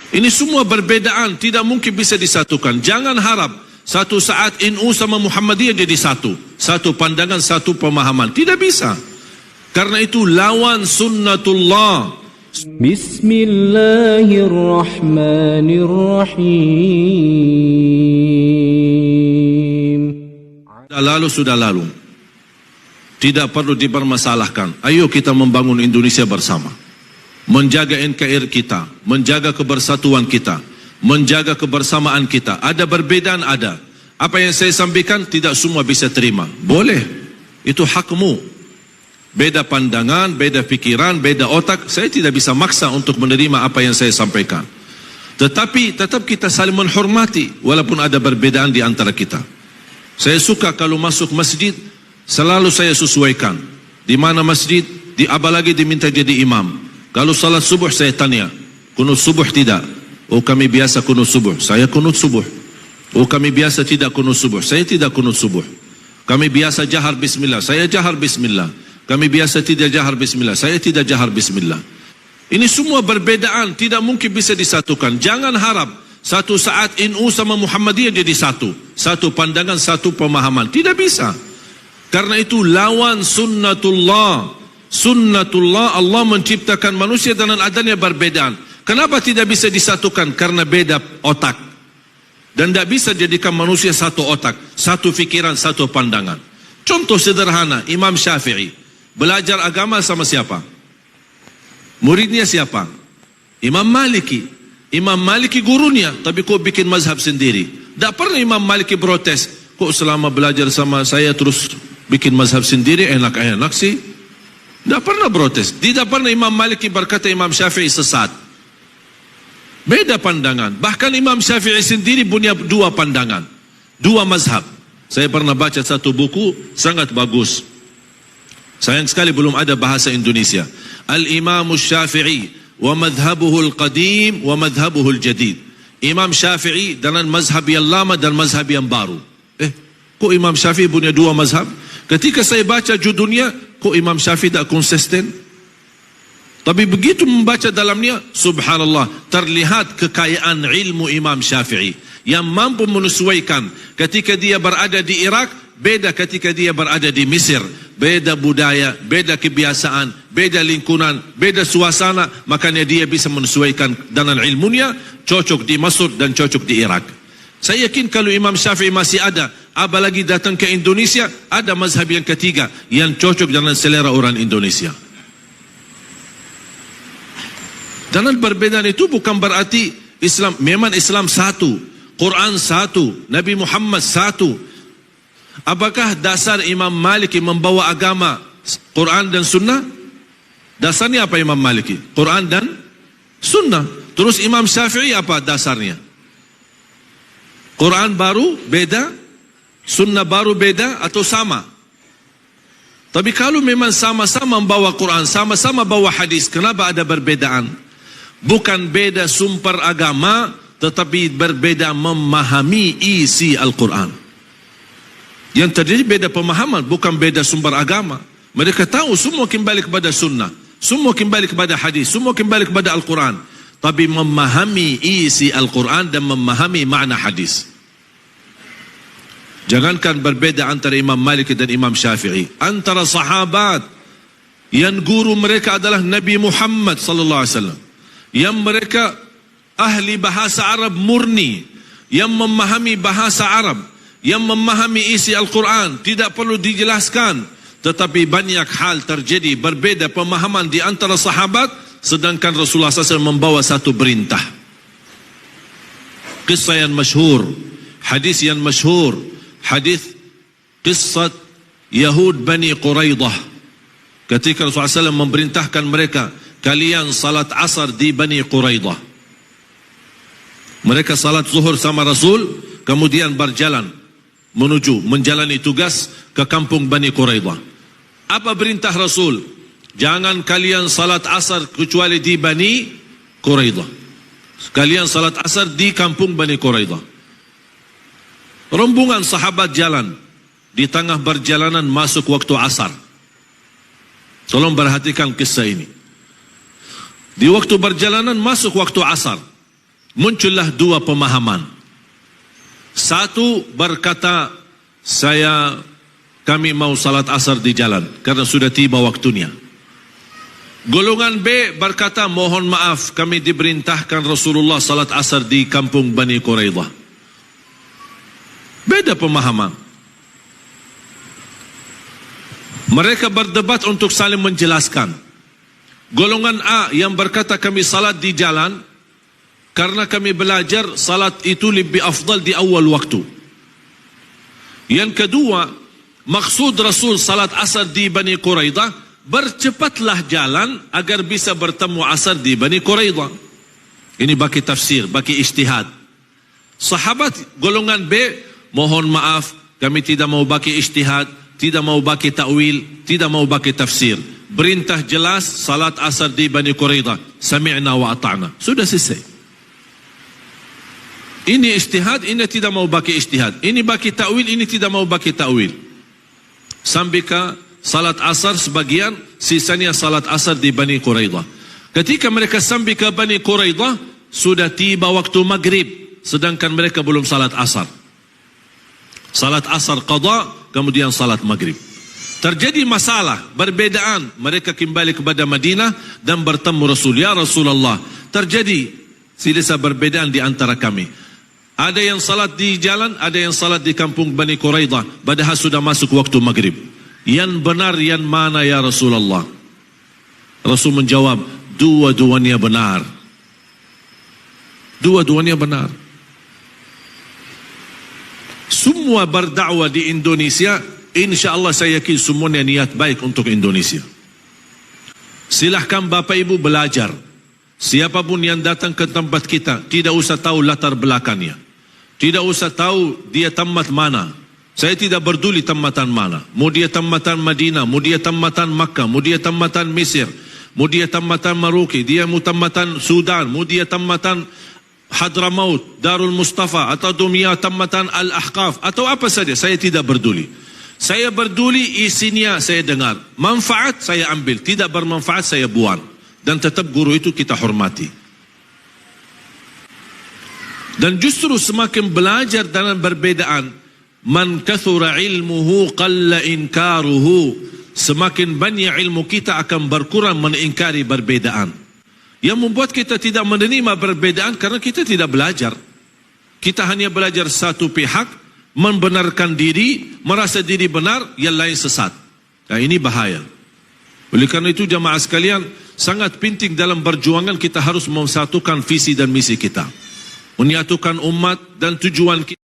Ini semua berbedaan, tidak mungkin bisa disatukan. Jangan harap satu saat NU sama Muhammadiyah jadi satu. Satu pandangan, satu pemahaman. Tidak bisa. Karena itu lawan sunnatullah. Bismillahirrahmanirrahim. Sudah lalu. Tidak perlu dipermasalahkan. Ayo kita membangun Indonesia bersama. Menjaga NKRI kita, menjaga kebersatuan kita, menjaga kebersamaan kita. Ada perbedaan, ada. Apa yang saya sampaikan tidak semua bisa terima. Boleh, itu hakmu. Beda pandangan, beda pikiran, beda otak. Saya tidak bisa maksa untuk menerima apa yang saya sampaikan. Tetapi tetap kita saling menghormati walaupun ada perbedaan di antara kita. Saya suka kalau masuk masjid, selalu saya sesuaikan. Di mana masjid, apalagi diminta jadi imam. Kalau salat subuh saya tanya, kunut subuh tidak? Oh kami biasa kunut subuh, saya kunut subuh. Oh kami biasa tidak kunut subuh, saya tidak kunut subuh. Kami biasa jahar bismillah, saya jahar bismillah. Kami biasa tidak jahar bismillah, saya tidak jahar bismillah. Ini semua berbedaan, tidak mungkin bisa disatukan. Jangan harap satu saat NU sama Muhammadiyah jadi satu. Satu pandangan, satu pemahaman. Tidak bisa. Karena itu lawan sunnatullah. Sunnatullah, Allah menciptakan manusia dengan adanya perbedaan. Kenapa tidak bisa disatukan? Karena beda otak. Dan tidak bisa jadikan manusia satu otak, satu fikiran, satu pandangan. Contoh sederhana, Imam Syafi'i belajar agama sama siapa? Muridnya siapa? Imam Maliki. Imam Maliki gurunya, tapi kok bikin mazhab sendiri? Tidak pernah Imam Maliki protes. Kok selama belajar sama saya terus bikin mazhab sendiri, enak-enak sih? Tidak pernah protes. Tidak pernah Imam Maliki berkata Imam Syafi'i sesat. Beda pandangan. Bahkan Imam Syafi'i sendiri punya dua pandangan, dua mazhab. Saya pernah baca satu buku sangat bagus. Sayang sekali belum ada bahasa Indonesia. Al-Imam Syafi'i wa madhabuhu al-qadim wa madhabuhu al-jadid. Imam Syafi'i dengan mazhab yang lama dan mazhab yang baru. Kok Imam Syafi'i punya dua mazhab? Ketika saya baca judulnya, kok Imam Syafi'i tak konsisten? Tapi begitu membaca dalamnya, subhanallah, terlihat kekayaan ilmu Imam Syafi'i yang mampu menyesuaikan. Ketika dia berada di Irak, beda ketika dia berada di Mesir. Beda budaya, beda kebiasaan, beda lingkungan, beda suasana. Makanya dia bisa menyesuaikan dengan ilmunya, cocok di Mesir dan cocok di Irak. Saya yakin kalau Imam Syafi'i masih ada, apalagi datang ke Indonesia, ada mazhab yang ketiga yang cocok dengan selera orang Indonesia. Dan perbedaan itu bukan berarti Islam, memang Islam satu, Quran satu, Nabi Muhammad satu. Apakah dasar Imam Maliki membawa agama Quran dan Sunnah? Dasarnya apa Imam Maliki? Quran dan Sunnah. Terus Imam Syafi'i apa dasarnya? Quran baru beda, Sunnah baru beda atau sama? Tapi kalau memang sama-sama membawa Quran, sama-sama bawa hadis, kenapa ada perbedaan? Bukan beda sumber agama, tetapi berbeda memahami isi Al-Quran. Yang terjadi beda pemahaman, bukan beda sumber agama. Mereka tahu semua kembali kepada Sunnah, semua kembali kepada hadis, semua kembali kepada Al-Quran. Tapi memahami isi Al-Quran dan memahami makna hadis. Jangankan berbeda antara Imam Malik dan Imam Syafi'i, antara sahabat yang guru mereka adalah Nabi Muhammad sallallahu alaihi wasallam, yang mereka ahli bahasa Arab murni, yang memahami bahasa Arab, yang memahami isi Al-Quran, tidak perlu dijelaskan. Tetapi banyak hal terjadi berbeda pemahaman di antara sahabat. Sedangkan Rasulullah SAW membawa satu perintah. Kisah yang masyhur, hadis yang masyhur, hadis kisah Yahud Bani Quraidah. Ketika Rasulullah SAW memerintahkan mereka, kalian salat asar di Bani Quraidah. Mereka salat zuhur sama Rasul, kemudian berjalan menuju menjalani tugas ke kampung Bani Quraidah. Apa perintah Rasul? Jangan kalian salat asar kecuali di Bani Quraidah. Kalian salat asar di kampung Bani Quraidah. Rombongan sahabat jalan. Di tengah perjalanan masuk waktu asar. Tolong perhatikan kisah ini. Di waktu perjalanan masuk waktu asar. muncullah dua pemahaman. Satu berkata, kami mau salat asar di jalan karena sudah tiba waktunya. Golongan B berkata, mohon maaf, kami diperintahkan Rasulullah salat asar di kampung Bani Quraidah. Beda pemahaman. Mereka berdebat untuk saling menjelaskan. Golongan A yang berkata kami salat di jalan karena kami belajar salat itu lebih afdal di awal waktu. Yang kedua, maksud Rasul salat asar di Bani Quraidah, bercepatlah jalan agar bisa bertemu asar di Bani Quraidah. Ini bagi tafsir, bagi ijtihad. Sahabat golongan B, mohon maaf, kami tidak mau bagi ijtihad, tidak mau bagi ta'wil, tidak mau bagi tafsir. Perintah jelas, salat asar di Bani Quraidah. Sami'na wa ata'na. Sudah selesai. Ini ijtihad, ini tidak mau bagi ijtihad. Ini bagi ta'wil, ini tidak mau bagi ta'wil. Sampai ke salat asar sebagian, sisanya salat asar di Bani Quraidah. Ketika mereka sampai ke Bani Quraidah, sudah tiba waktu maghrib, sedangkan mereka belum salat asar. Salat asar qada, kemudian salat maghrib. Terjadi masalah, perbedaan. Mereka kembali kepada Madinah dan bertemu Rasul. Ya Rasulullah, terjadi silsilah perbedaan di antara kami. Ada yang salat di jalan, ada yang salat di kampung Bani Quraidah, padahal sudah masuk waktu maghrib. Yang benar yang mana ya Rasulullah? Rasul menjawab, dua-duanya benar. Dua-duanya benar. Semua berdakwah di Indonesia, insya-Allah saya yakin semuanya niat baik untuk Indonesia. Silahkan Bapak Ibu belajar. Siapapun yang datang ke tempat kita, tidak usah tahu latar belakangnya. Tidak usah tahu dia tamat mana. Saya tidak peduli tamatan mana. Mau dia tamatan Madinah, mau dia tamatan Makkah, mau dia tamatan Mesir, mau dia tamatan Maroke, dia mau tamatan Sudan, mau dia tamatan Hadramaut, Darul Mustafa, atau dunia tamatan Al-Ahqaf, atau apa saja, saya tidak peduli. Saya peduli isinya saya dengar. Manfaat saya ambil, tidak bermanfaat saya buang. Dan tetap guru itu kita hormati. Dan justru semakin belajar dalam perbedaan, man kathura ilmuhu qalla inkaruhu, semakin banyak ilmu kita akan berkurang mengingkari perbedaan. Yang membuat kita tidak menerima perbedaan karena kita tidak belajar. Kita hanya belajar satu pihak, membenarkan diri, merasa diri benar, yang lain sesat. Nah, ini bahaya. Oleh karena itu jamaah sekalian, sangat penting dalam perjuangan kita harus memsatukan visi dan misi kita, menyatukan umat dan tujuan kita.